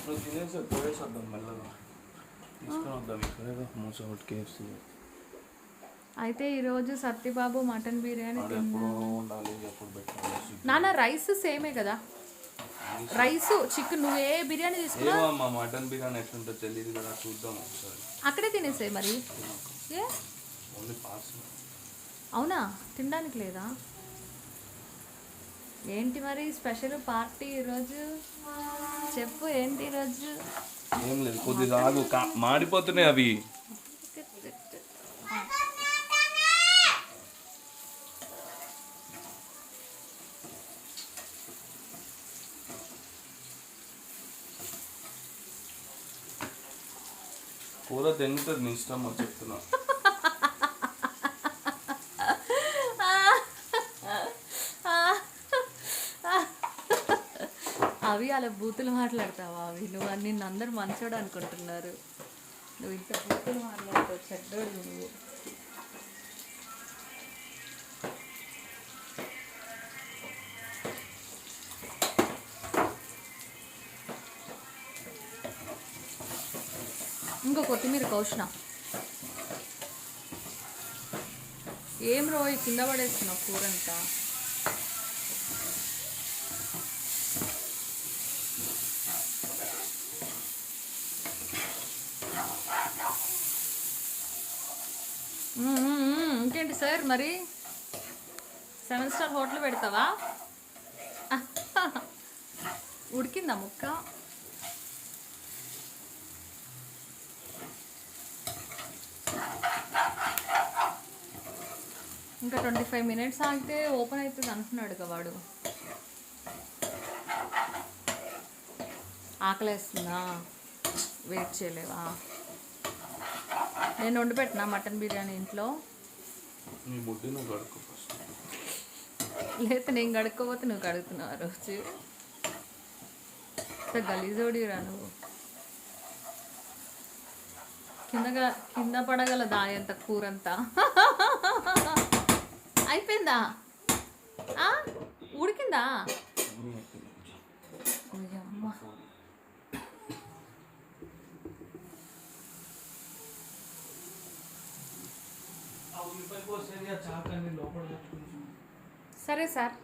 నువ్వు తినేసి పోయేసి వద్దాం మెల్లగా తీసుకొని వద్దాం ఇక్కడ మూసోటి కేఎఫ్సీ. అయితే ఈరోజు సత్యబాబు మటన్ బిర్యానీ ఎప్పుడు ఉండాలి ఎప్పుడు పెట్టాలి. నాన్న రైస్ సేమే కదా, రైస్ చికెన్ నువ్వు ఏ బిర్యానీ తీసుకున్నా ఏమమ్మా మటన్ బిర్యానీ ఎట్లుంటుందో తెలియదు కదా, చూద్దాం ఒకసారి. అక్కడే తినేసాయి మరి. ఏ ఓన్లీ పార్సల్. అవునా, తినడానికి లేదా? ఏంటి మరి స్పెషల్ పార్టీ ఈరోజు? చెప్పు ఏంటి ఈరోజు? ఏం లేదు, కొద్దిగా ఆగు, మాడిపోతున్నాయి అవి. కూర తెంగుతుంది, నీ ఇష్టం చెప్తున్నా. అవి అలా బూతులు మాట్లాడతావా? అవి నువ్వు నిన్ను అందరు మంచోడు అనుకుంటున్నారు, నువ్వు ఇంత బూతులు మాట్లాడతావు, చెడ్డోడు నువ్వు. ఇంకో కొత్తిమీర కోసిన. ఏం రోయ్ కింద పడేస్తున్నావు కూరంతా? ఇంకేంటి సార్ మరి 7 స్టార్ హోటల్ పెడతావా? ఉడికిందా ముక్క? ఇంకా 25 మినిట్స్ ఆగితే ఓపెన్ అవుతుంది అంటున్నాడు వాడు. ఆకలేస్తుందా? వెయిట్ చేయలేవా? నేను వండి పెట్టినా మటన్ బిర్యానీ ఇంట్లో. లేకపోతే నేను కడుక్కోపోతే నువ్వు కడుగుతున్నావు ఆ రోజు. గలీజోడిరా నువ్వు. కింద పడగలదా ఎంత కూరంతా? అయిపోయిందా? ఉడికిందా? అమ్మ సరే సార్.